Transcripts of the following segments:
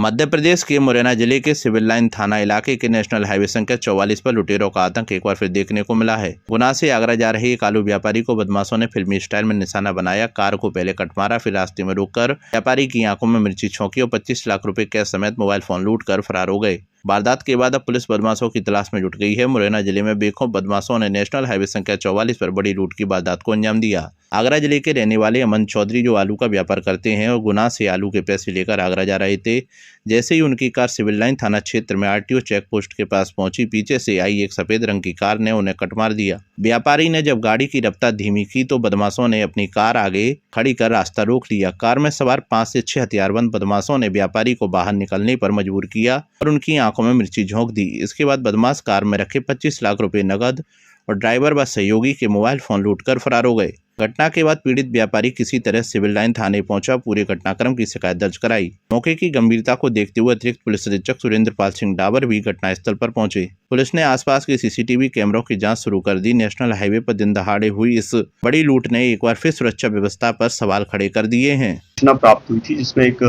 मध्य प्रदेश के मुरैना जिले के सिविल लाइन थाना इलाके के नेशनल हाईवे संख्या 44 पर लुटेरों का आतंक एक बार फिर देखने को मिला है। गुना से आगरा जा रहे एक आलू व्यापारी को बदमाशों ने फिल्मी स्टाइल में निशाना बनाया। कार को पहले कट मारा, फिर रास्ते में रोककर व्यापारी की आंखों में मिर्ची छोंकी और 25 लाख रुपए कैश समेत मोबाइल फोन लूट कर फरार हो गए। वारदात के बाद अब पुलिस बदमाशों की तलाश में जुट गई है। मुरैना जिले में बेखौफ बदमाशों ने नेशनल हाईवे संख्या 44 पर बड़ी लूट की वारदात को अंजाम दिया। आगरा जिले के रहने वाले अमन चौधरी जो आलू का व्यापार करते हैं और गुना से आलू के पैसे लेकर आगरा जा रहे थे। जैसे ही उनकी कार सिविल लाइन थाना क्षेत्र में आरटीओ चेक पोस्ट के पास पहुंची, पीछे से आई एक सफेद रंग की कार ने उन्हें कट मार दिया। व्यापारी ने जब गाड़ी की रफ्तार धीमी की तो बदमाशों ने अपनी कार आगे खड़ी कर रास्ता रोक लिया। कार में सवार 5 से 6 हथियारबंद बदमाशों ने व्यापारी को बाहर निकलने पर मजबूर किया और उनकी आंखों में मिर्ची झोंक दी। इसके बाद बदमाश कार में रखे 25 लाख रुपए नकद और ड्राइवर व सहयोगी के मोबाइल फोन लूटकर फरार हो गए। घटना के बाद पीड़ित व्यापारी किसी तरह सिविल लाइन थाने पहुंचा, पूरे घटनाक्रम की शिकायत दर्ज कराई। मौके की गंभीरता को देखते हुए अतिरिक्त पुलिस अधीक्षक सुरेंद्र पाल सिंह डाबर भी घटनास्थल पर पहुंचे। पुलिस ने आसपास के सीसीटीवी कैमरों की जांच शुरू कर दी। नेशनल हाईवे पर दिन दहाड़े हुई इस बड़ी लूट ने एक बार फिर सुरक्षा व्यवस्था पर सवाल खड़े कर दिए हैं। सूचना प्राप्त हुई थी जिसमें एक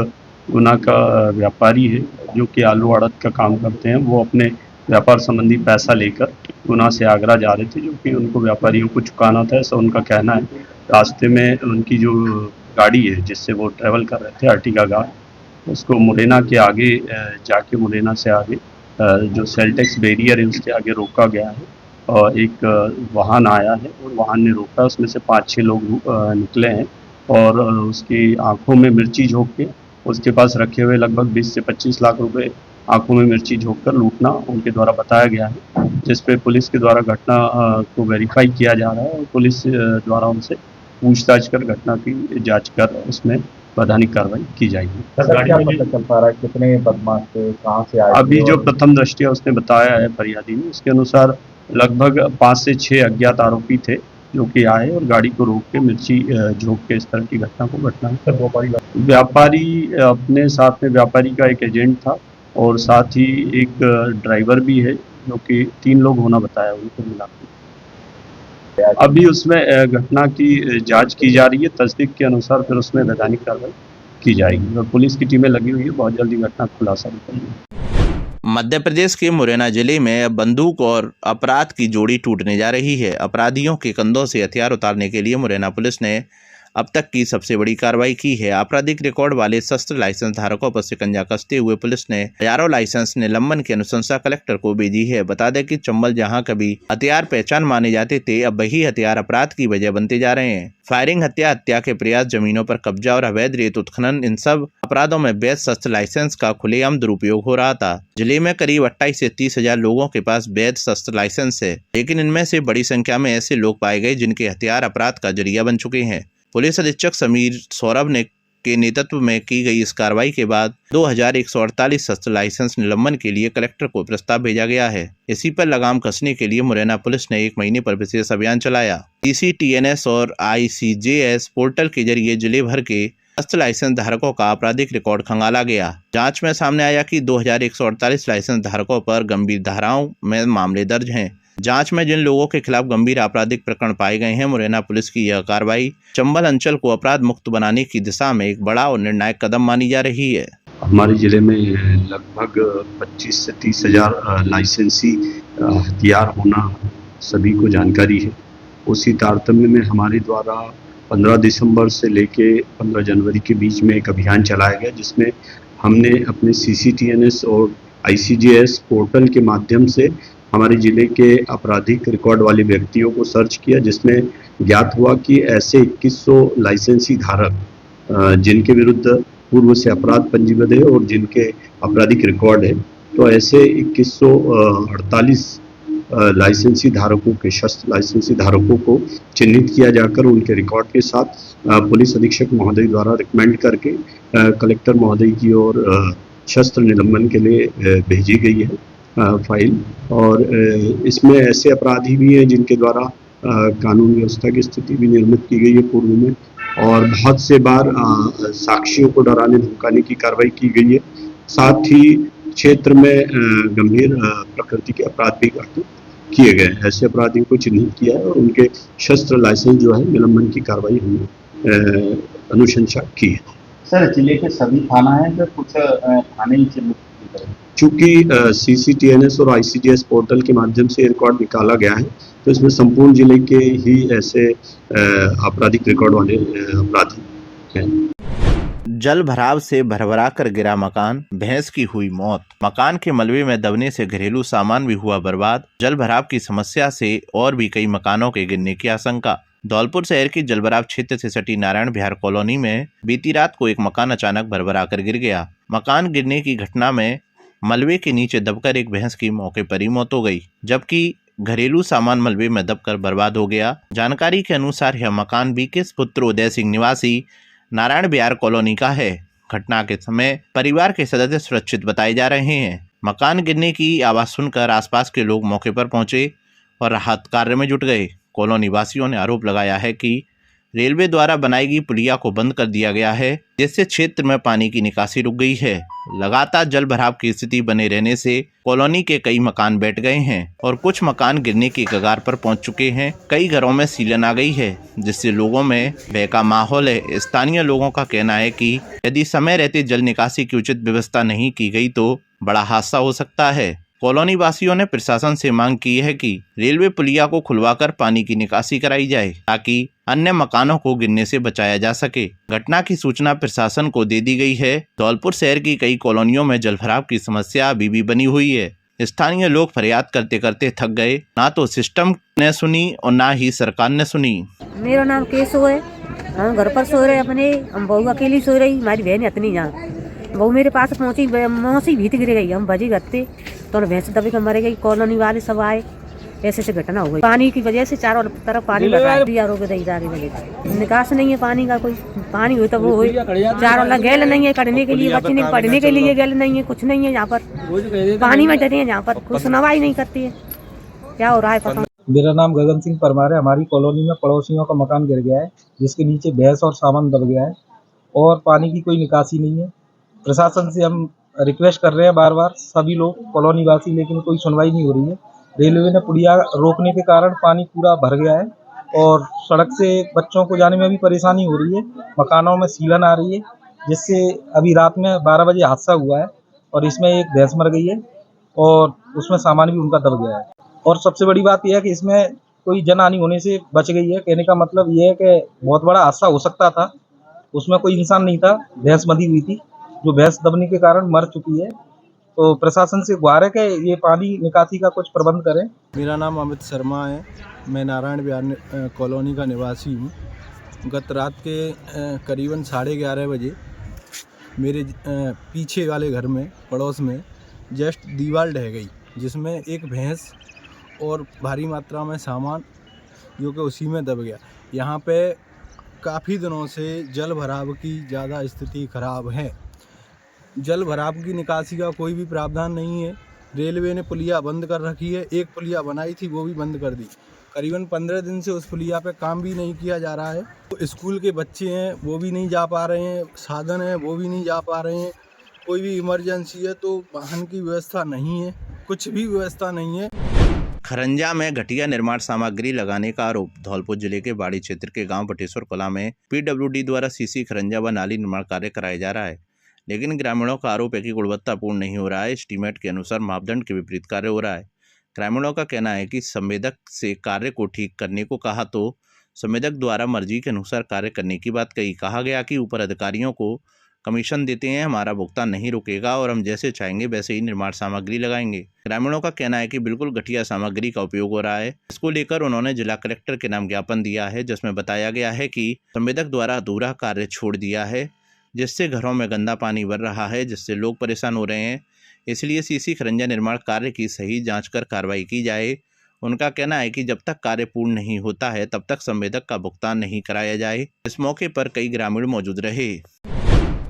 गुना का व्यापारी है जो कि आलू आड़त का काम करते हैं। वो अपने व्यापार संबंधी पैसा लेकर गुना से आगरा जा रहे थे, जो कि उनको व्यापारियों को चुकाना था, ऐसा उनका कहना है। रास्ते में उनकी जो गाड़ी है जिससे वो ट्रैवल कर रहे थे, अर्टिगा कार, उसको मुरैना के आगे जाके मुरैना से आगे जो सेल्टेक्स बैरियर है उसके आगे रोका गया है और एक वाहन आया है और वाहन ने रोका। उसमें से 5-6 लोग निकले हैं और उसकी आंखों में मिर्ची झोंक के उसके पास रखे हुए लगभग 20 से 25 लाख रुपए आंखों में मिर्ची झोंक कर लूटना उनके द्वारा बताया गया है, जिस पे पुलिस के द्वारा घटना को वेरीफाई किया जा रहा है और पुलिस द्वारा उनसे पूछताछ कर घटना की जांच कर उसमें वैधानिक कार्रवाई की जाएगी। क्या पता चल पा रहा है कितने बदमाश थे, कहां से आए? अभी जो प्रथम दृष्टया उसने बताया है फरियादी ने, उसके अनुसार लगभग 5 से 6 अज्ञात आरोपी थे जो कि आए और गाड़ी को रोक के मिर्ची झोंक के इस तरह की घटना को व्यापारी अपने साथ में व्यापारी का एक एजेंट था और साथ ही एक ड्राइवर भी है, जो कि 3 लोग होना बताया उनको मिला। अभी उसमें घटना की जांच की जा रही है। तस्दीक के अनुसार फिर उसमें वैधानिक कार्रवाई की जाएगी और पुलिस की टीमें लगी हुई है। बहुत जल्दी घटना का खुलासा करेंगे। मध्य प्रदेश के मुरैना जिले में अब बंदूक और अपराध की जोड़ी टूटने जा रही है। अपराधियों के कंधों से हथियार उतारने के लिए मुरैना पुलिस ने अब तक की सबसे बड़ी कार्रवाई की है। आपराधिक रिकॉर्ड वाले शस्त्र लाइसेंस धारकों पर शिकंजा कसते हुए पुलिस ने हजारों लाइसेंस निलंबन की अनुशंसा कलेक्टर को भेजी है। बता दें कि चंबल जहां कभी हथियार पहचान माने जाते थे, अब वही हथियार अपराध की वजह बनते जा रहे हैं। फायरिंग, हत्या के प्रयास, जमीनों पर कब्जा और अवैध रेत उत्खनन, इन सब अपराधों में वैध शस्त्र लाइसेंस का खुलेआम दुरुपयोग हो रहा था। जिले में करीब 28 से 30 हजार लोगों के पास वैध शस्त्र लाइसेंस है, लेकिन इनमें से बड़ी संख्या में ऐसे लोग पाए गए जिनके हथियार अपराध का जरिया बन चुके हैं। पुलिस अधीक्षक समीर सौरभ ने के नेतृत्व में की गई इस कार्रवाई के बाद 2148 शस्त्र लाइसेंस निलंबन के लिए कलेक्टर को प्रस्ताव भेजा गया है। इसी पर लगाम कसने के लिए मुरैना पुलिस ने 1 महीने पर विशेष अभियान चलाया। CCTNS और ICJS पोर्टल के जरिए जिले भर के शस्त्र लाइसेंस धारकों का आपराधिक रिकॉर्ड खंगाला गया। जांच में सामने आया कि 2148 लाइसेंस धारकों पर गंभीर धाराओं में मामले दर्ज हैं। जांच में जिन लोगों के खिलाफ गंभीर आपराधिक प्रकरण पाए गए हैं, मुरैना पुलिस की यह कार्रवाई चंबल अंचल को अपराध मुक्त बनाने की दिशा में एक बड़ा और निर्णायक कदम मानी जा रही है। हमारे जिले में लगभग 25 से 30 हजार लाइसेंसी हथियार होना सभी को जानकारी है। उसी तारतम्य में हमारे द्वारा 15 दिसंबर से लेके 15 जनवरी के बीच में एक अभियान चलाया गया, जिसमें हमने अपने CCTNS और ICJS पोर्टल के माध्यम से हमारे जिले के आपराधिक रिकॉर्ड वाले व्यक्तियों को सर्च किया, जिसमें ज्ञात हुआ कि ऐसे 2100 लाइसेंसी धारक जिनके विरुद्ध पूर्व से अपराध पंजीबद्ध है और जिनके आपराधिक रिकॉर्ड है, तो ऐसे 2148 लाइसेंसी धारकों के शस्त्र लाइसेंसी धारकों को चिन्हित किया जाकर उनके रिकॉर्ड के साथ पुलिस अधीक्षक महोदय द्वारा रिकमेंड करके कलेक्टर महोदय की ओर शस्त्र निलंबन के लिए भेजी गई है फाइल। और इसमें ऐसे अपराधी भी हैं जिनके द्वारा कानून व्यवस्था की स्थिति भी निर्मित की गई है पूर्व में, और बहुत से बार साक्षियों को डराने धमकाने की कार्रवाई की गई है। साथ ही क्षेत्र में गंभीर प्रकृति के अपराध भी किए गए। ऐसे अपराधियों को चिन्हित किया है और उनके शस्त्र लाइसेंस जो है निलंबन की कार्रवाई हमने अनुशंसा की है। सर जिले के सभी थाना हैं जो कुछ थाने ही चिन्हित किए गए हैं? चूंकि CCTNS और ICDS पोर्टल के माध्यम से रिकॉर्ड निकाला गया है, तो इसमें संपूर्ण जिले के ही ऐसे आपराधिक रिकॉर्ड वाले अपराधी हैं। जल भराव से भरभरा कर गिरा मकान, भैंस की हुई मौत। मकान के मलबे में दबने से घरेलू सामान भी हुआ बर्बाद। जल भराव की समस्या से और भी कई मकानों के गिरने की आशंका। धौलपुर शहर की जलभराव क्षेत्र से सटी नारायण विहार कॉलोनी में बीती रात को एक मकान अचानक भरभरा कर गिर गया। मकान गिरने की घटना में मलबे के नीचे दबकर एक भैंस की मौके पर ही मौत हो गई, जबकि घरेलू सामान मलबे में दबकर बर्बाद हो गया। जानकारी के अनुसार यह मकान बीकेस पुत्र उदय सिंह निवासी नारायण विहार कॉलोनी का है। घटना के समय परिवार के सदस्य सुरक्षित बताए जा रहे हैं। मकान गिरने की आवाज सुनकर आसपास के लोग मौके पर पहुंचे और राहत कार्य में जुट गए। कॉलोनी वासियों ने आरोप लगाया है कि रेलवे द्वारा बनाई गई पुलिया को बंद कर दिया गया है, जिससे क्षेत्र में पानी की निकासी रुक गई है। लगातार जल भराव की स्थिति बने रहने से कॉलोनी के कई मकान बैठ गए हैं और कुछ मकान गिरने की कगार पर पहुंच चुके हैं। कई घरों में सीलन आ गई है, जिससे लोगों में भय का माहौल है। स्थानीय लोगों का कहना है कि यदि समय रहते जल निकासी की उचित व्यवस्था नहीं की गई तो बड़ा हादसा हो सकता है। कॉलोनी वासियों ने प्रशासन से मांग की है कि रेलवे पुलिया को खुलवाकर पानी की निकासी कराई जाए, ताकि अन्य मकानों को गिरने से बचाया जा सके। घटना की सूचना प्रशासन को दे दी गई है। धौलपुर शहर की कई कॉलोनियों में जलभराव की समस्या अभी भी बनी हुई है। स्थानीय लोग फरियाद करते करते थक गए। ना तो सिस्टम ने सुनी और ना ही सरकार ने सुनी। मेरा नाम केशव है। हम घर पर सो रहे अपने, हम बहू अकेली सो रही, हमारी बहन इतनी यहाँ। बहू मेरे पास पहुंची, मौसी भीत गिर गई। हम बजी गत्ते तो भैंस दबी कर मर गई। कॉलोनी वाले सब आए, ऐसे घटना हो गई। पानी की वजह से चारों तरफ पानी भरा दिया, रोक दी जा रही। निकास नहीं है पानी का, कोई पानी हुई तो वो हुई। चारों लग गैल नहीं है कटने के लिए, बच्चे नहीं पढ़ने के लिए गैल नहीं है, कुछ नहीं है यहाँ पर। पानी में डरे हैं यहाँ पर, कुछ सुनवाई नहीं करती है। क्या हो रहा है पता। मेरा नाम गगन सिंह परमार है। हमारी कॉलोनी में पड़ोसियों का मकान गिर गया है, जिसके नीचे भैंस और सामान दब गया है और पानी की कोई निकासी नहीं है। प्रशासन से हम रिक्वेस्ट कर रहे हैं बार बार, सभी लोग कॉलोनी वासी, लेकिन कोई सुनवाई नहीं हो रही है। रेलवे ने पुलिया रोकने के कारण पानी पूरा भर गया है और सड़क से बच्चों को जाने में भी परेशानी हो रही है। मकानों में सीलन आ रही है, जिससे अभी रात में 12 बजे हादसा हुआ है और इसमें एक भैंस मर गई है और उसमें सामान भी उनका दब गया है। और सबसे बड़ी बात यह है कि इसमें कोई जनहानि होने से बच गई है। कहने का मतलब ये है कि बहुत बड़ा हादसा हो सकता था, उसमें कोई इंसान नहीं था, भैंस बंधी हुई थी जो भैंस दबने के कारण मर चुकी है। तो प्रशासन से गुहार है कि ये पानी निकासी का कुछ प्रबंध करें। मेरा नाम अमित शर्मा है। मैं नारायण विहार कॉलोनी का निवासी हूँ। गत रात के करीबन 11:30 बजे मेरे पीछे वाले घर में, पड़ोस में जस्ट दीवार ढह गई, जिसमें एक भैंस और भारी मात्रा में सामान जो कि उसी में दब गया। यहाँ पे काफ़ी दिनों से जल भराव की ज़्यादा स्थिति खराब है। जल भराव की निकासी का कोई भी प्रावधान नहीं है। रेलवे ने पुलिया बंद कर रखी है। एक पुलिया बनाई थी, वो भी बंद कर दी। करीबन 15 दिन से उस पुलिया पे काम भी नहीं किया जा रहा है। तो स्कूल के बच्चे हैं वो भी नहीं जा पा रहे हैं, साधन है वो भी नहीं जा पा रहे हैं। कोई भी इमरजेंसी है तो वाहन की व्यवस्था नहीं है, कुछ भी व्यवस्था नहीं है। खरंजा में घटिया निर्माण सामग्री लगाने का आरोप। धौलपुर जिले के बाड़ी क्षेत्र के गांव बटेश्वर कला में PWD द्वारा सीसी खरंजा व नाली निर्माण कार्य कराया जा रहा है, लेकिन ग्रामीणों का आरोप है कि गुणवत्तापूर्ण नहीं हो रहा है। एस्टीमेट के अनुसार मापदंड के विपरीत कार्य हो रहा है। ग्रामीणों का कहना है कि संवेदक से कार्य को ठीक करने को कहा तो संवेदक द्वारा मर्जी के अनुसार कार्य करने की बात कही। कहा गया कि ऊपर अधिकारियों को कमीशन देते हैं, हमारा भुगतान नहीं रुकेगा और हम जैसे चाहेंगे वैसे ही निर्माण सामग्री लगाएंगे। ग्रामीणों का कहना है कि बिल्कुल घटिया सामग्री का उपयोग हो रहा है। इसको लेकर उन्होंने जिला कलेक्टर के नाम ज्ञापन दिया है, जिसमें बताया गया है कि संवेदक द्वारा अधूरा कार्य छोड़ दिया है, जिससे घरों में गंदा पानी भर रहा है, जिससे लोग परेशान हो रहे हैं। इसलिए सीसी खरंजा निर्माण कार्य की सही जांच कर कार्रवाई की जाए। उनका कहना है कि जब तक कार्य पूर्ण नहीं होता है तब तक संवेदक का भुगतान नहीं कराया जाए। इस मौके पर कई ग्रामीण मौजूद रहे।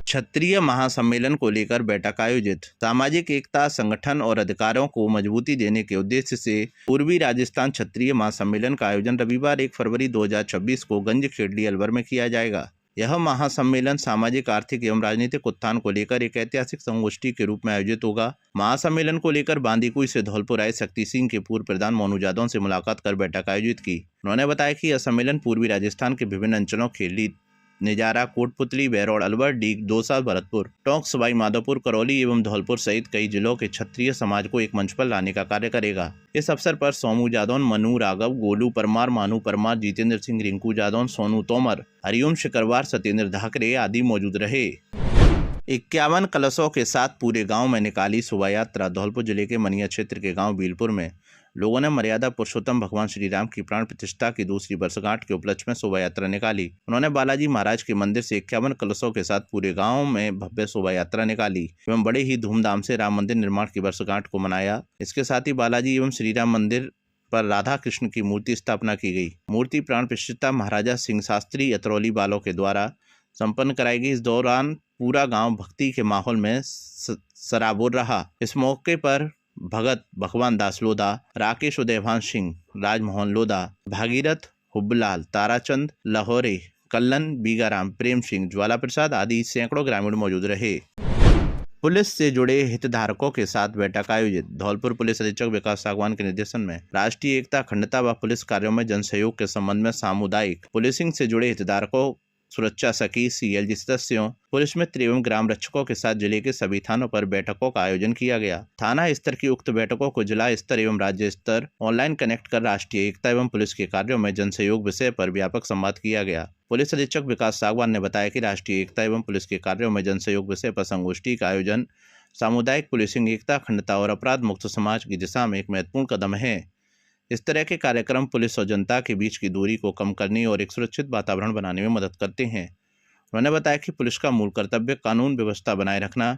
क्षत्रिय महासम्मेलन को लेकर बैठक आयोजित। सामाजिक एकता, संगठन और अधिकारों को मजबूती देने के उद्देश्य से पूर्वी राजस्थान क्षत्रिय महासम्मेलन का आयोजन रविवार 1 फरवरी 2026 को गंज खेड़ली अलवर में किया जाएगा। यह महासम्मेलन सामाजिक, आर्थिक एवं राजनीतिक उत्थान को लेकर एक ऐतिहासिक संगोष्ठी के रूप में आयोजित होगा। महासम्मेलन को लेकर बांदीकुई से धौलपुर आए शक्ति सिंह के पूर्व प्रधान मोनू यादव से मुलाकात कर बैठक आयोजित की। उन्होंने बताया कि यह सम्मेलन पूर्वी राजस्थान के विभिन्न अंचलों खेली निजारा, कोटपुतली, बेरोड, अलवर, डीग, दौसा, भरतपुर, टोंक, सवाई माधोपुर, करौली एवं धौलपुर सहित कई जिलों के क्षत्रिय समाज को एक मंच पर लाने का कार्य करेगा। इस अवसर पर सोमू जादौन, मनु राघव, गोलू परमार, मानू परमार, जितेंद्र सिंह, रिंकू जादौन, सोनू तोमर, हरिओम शिकरवार, सत्येंद्र धाकरे आदि मौजूद रहे। 51 कलशों के साथ पूरे गांव में निकाली शोभा यात्रा। धौलपुर जिले के मनिया क्षेत्र के गांव बीलपुर में लोगों ने मर्यादा पुरुषोत्तम भगवान श्री राम की प्राण प्रतिष्ठा की दूसरी वर्षगांठ के उपलक्ष्य में शोभा यात्रा निकाली। उन्होंने बालाजी महाराज के मंदिर से 51 कलशों के साथ पूरे गांव में भव्य शोभा यात्रा निकाली एवं बड़े ही धूमधाम से राम मंदिर निर्माण की वर्षगांठ को मनाया। इसके साथ ही बालाजी एवं श्री राम मंदिर पर राधा कृष्ण की मूर्ति स्थापना की गई। मूर्ति प्राण प्रतिष्ठा महाराजा सिंह शास्त्री अतरौली वालों के द्वारा संपन्न कराई गई। इस दौरान पूरा गांव भक्ति के माहौल में सराबोर रहा। इस मौके पर भगत भगवान दास लोधा, राकेश उदयभान सिंह, राजमोहन लोधा, भागीरथ हुब्बलाल, ताराचंद लाहौरे, कल्लन बीगाराम, प्रेम सिंह, ज्वाला प्रसाद आदि सैकड़ों ग्रामीण मौजूद रहे। पुलिस से जुड़े हितधारकों के साथ बैठक आयोजित। धौलपुर पुलिस अधीक्षक विकास सागवान के निर्देशन में राष्ट्रीय एकता, अखंडता व पुलिस कार्यों में जनसहयोग के संबंध में सामुदायिक पुलिसिंग से जुड़े हितधारकों, सुरक्षा सखी, सीएलजी सदस्यों, पुलिस मित्र एवं ग्राम रक्षकों के साथ जिले के सभी थानों पर बैठकों का आयोजन किया गया। थाना स्तर की उक्त बैठकों को जिला स्तर एवं राज्य स्तर ऑनलाइन कनेक्ट कर राष्ट्रीय एकता एवं पुलिस के कार्यों में जनसहयोग विषय पर व्यापक संवाद किया गया। पुलिस अधीक्षक विकास सागवान ने बताया कि राष्ट्रीय एकता एवं पुलिस के कार्यों में जनसहयोग विषय पर संगोष्ठी का आयोजन सामुदायिक पुलिसिंग, एकता, अखंडता और अपराध मुक्त समाज की दिशा में एक महत्वपूर्ण कदम है। इस तरह के कार्यक्रम पुलिस और जनता के बीच की दूरी को कम करने और एक सुरक्षित वातावरण बनाने में मदद करते हैं। उन्होंने बताया कि पुलिस का मूल कर्तव्य कानून व्यवस्था बनाए रखना,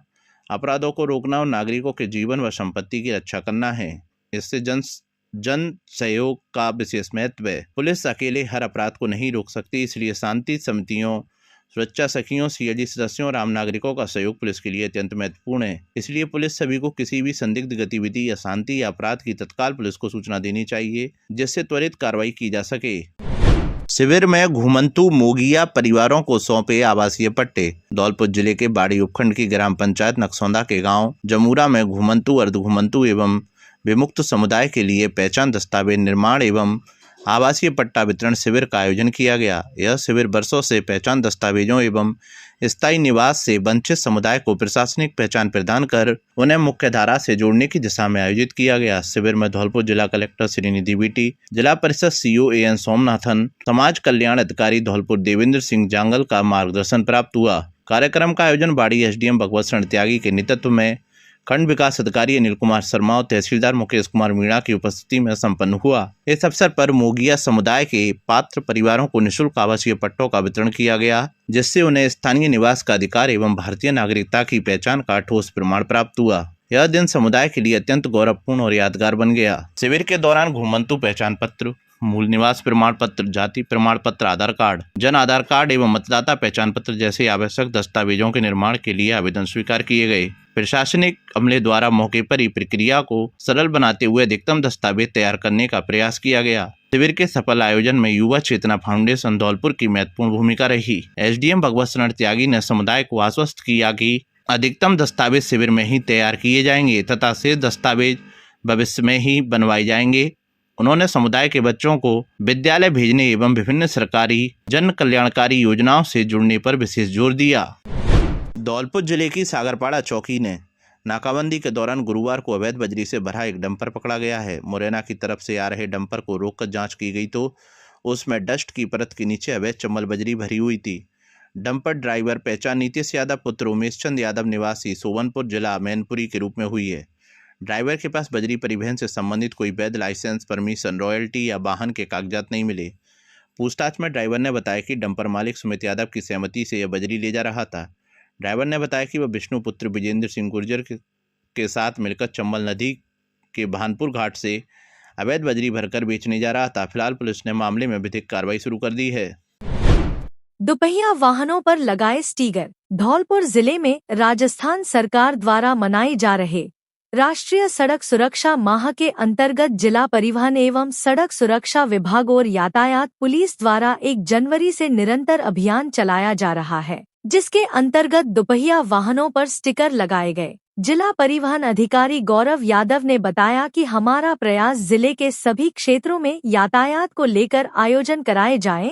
अपराधों को रोकना और नागरिकों के जीवन व संपत्ति की रक्षा करना है। इससे जन सहयोग का विशेष महत्व है। पुलिस अकेले हर अपराध को नहीं रोक सकती, इसलिए शांति समितियों, सुरक्षा सखियों, सीएलजी सदस्यों और आम नागरिकों का सहयोग पुलिस के लिए अत्यंत महत्वपूर्ण है। इसलिए पुलिस सभी को किसी भी संदिग्ध गतिविधि या शांति या अपराध की तत्काल पुलिस को सूचना देनी चाहिए, जिससे त्वरित कार्रवाई की जा सके। शिविर में घुमंतु मोगिया परिवारों को सौंपे आवासीय पट्टे। धौलपुर जिले के बाड़ी उपखंड की ग्राम पंचायत नक्सौंदा के गांव जमूरा में घुमंतु, अर्धघुमंतु एवं विमुक्त समुदाय के लिए पहचान दस्तावेज निर्माण एवं आवासीय पट्टा वितरण शिविर का आयोजन किया गया। यह शिविर वर्षों से पहचान दस्तावेजों एवं स्थायी निवास से वंचित समुदाय को प्रशासनिक पहचान प्रदान कर उन्हें मुख्यधारा से जोड़ने की दिशा में आयोजित किया गया। शिविर में धौलपुर जिला कलेक्टर श्रीनिधि बीटी, जिला परिषद सीईओ AN सोमनाथन, समाज कल्याण अधिकारी धौलपुर देवेंद्र सिंह जांगल का मार्गदर्शन प्राप्त हुआ। कार्यक्रम का आयोजन बाड़ी SDM भगवत शरण त्यागी के नेतृत्व में खंड विकास अधिकारी अनिल कुमार शर्मा और तहसीलदार मुकेश कुमार मीणा की उपस्थिति में संपन्न हुआ। इस अवसर पर मोगिया समुदाय के पात्र परिवारों को निःशुल्क आवासीय पट्टों का वितरण किया गया, जिससे उन्हें स्थानीय निवास का अधिकार एवं भारतीय नागरिकता की पहचान का ठोस प्रमाण प्राप्त हुआ। यह दिन समुदाय के लिए अत्यंत गौरवपूर्ण और यादगार बन गया। शिविर के दौरान घुमंतु पहचान पत्र, मूल निवास प्रमाण पत्र, जाति प्रमाण पत्र, आधार कार्ड, जन आधार कार्ड एवं मतदाता पहचान पत्र जैसे आवश्यक दस्तावेजों के निर्माण के लिए आवेदन स्वीकार किए गए। प्रशासनिक अमले द्वारा मौके पर ही प्रक्रिया को सरल बनाते हुए अधिकतम दस्तावेज तैयार करने का प्रयास किया गया। शिविर के सफल आयोजन में युवा चेतना फाउंडेशन धौलपुर की महत्वपूर्ण भूमिका रही। SDM भगवत शरण त्यागी ने समुदाय को आश्वस्त किया कि अधिकतम दस्तावेज शिविर में ही तैयार किए जाएंगे तथा शेष दस्तावेज भविष्य में ही बनवाए जाएंगे। उन्होंने समुदाय के बच्चों को विद्यालय भेजने एवं विभिन्न सरकारी जन कल्याणकारी योजनाओं से जुड़ने पर विशेष जोर दिया। धौलपुर जिले की सागरपाड़ा चौकी ने नाकाबंदी के दौरान गुरुवार को अवैध बजरी से भरा एक डंपर पकड़ा गया है। मुरैना की तरफ से आ रहे डंपर को रोककर जांच की गई तो उसमें डस्ट की परत के नीचे अवैध चम्बल बजरी भरी हुई थी। डंपर ड्राइवर पहचान नीतीश यादव पुत्र उमेश चंद यादव निवासी सोवनपुर जिला मैनपुरी के रूप में हुई है। ड्राइवर के पास बजरी परिवहन से संबंधित कोई वैध लाइसेंस, परमिशन, रॉयल्टी या वाहन के कागजात नहीं मिले। पूछताछ में ड्राइवर ने बताया कि डंपर मालिक सुमित यादव की सहमति से यह बजरी ले जा रहा था। ड्राइवर ने बताया कि वह विष्णु पुत्र विजेंद्र सिंह गुर्जर के साथ मिलकर चंबल नदी के भानपुर घाट से अवैध बजरी भरकर बेचने जा रहा था। फिलहाल पुलिस ने मामले में विधिक कार्रवाई शुरू कर दी है। दोपहिया वाहनों पर लगाए स्टीकर। धौलपुर जिले में राजस्थान सरकार द्वारा मनाए जा रहे राष्ट्रीय सड़क सुरक्षा माह के अंतर्गत जिला परिवहन एवं सड़क सुरक्षा विभाग और यातायात पुलिस द्वारा 1 जनवरी से निरंतर अभियान चलाया जा रहा है, जिसके अंतर्गत दोपहिया वाहनों पर स्टिकर लगाए गए। जिला परिवहन अधिकारी गौरव यादव ने बताया कि हमारा प्रयास जिले के सभी क्षेत्रों में यातायात को लेकर आयोजन कराए जाएं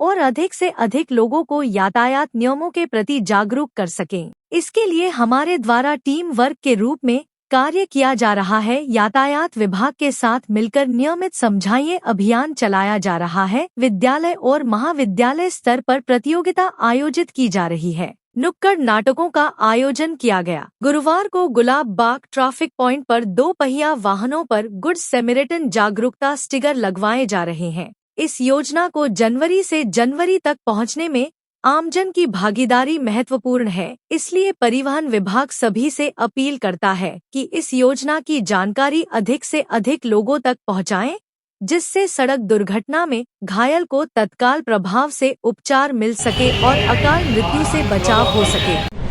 और अधिक से अधिक लोगों को यातायात नियमों के प्रति जागरूक कर सकें। इसके लिए हमारे द्वारा टीम वर्क के रूप में कार्य किया जा रहा है। यातायात विभाग के साथ मिलकर नियमित समझाइए अभियान चलाया जा रहा है। विद्यालय और महाविद्यालय स्तर पर प्रतियोगिता आयोजित की जा रही है। नुक्कड़ नाटकों का आयोजन किया गया। गुरुवार को गुलाब बाग ट्रैफिक पॉइंट पर 2 पहिया वाहनों पर गुड सैमरिटन जागरूकता स्टिकर लगवाए जा रहे हैं। इस योजना को जनवरी से जनवरी तक पहुंचने में आमजन की भागीदारी महत्वपूर्ण है, इसलिए परिवहन विभाग सभी से अपील करता है कि इस योजना की जानकारी अधिक से अधिक लोगों तक पहुंचाएं, जिससे सड़क दुर्घटना में घायल को तत्काल प्रभाव से उपचार मिल सके और अकाल मृत्यु से बचाव हो सके।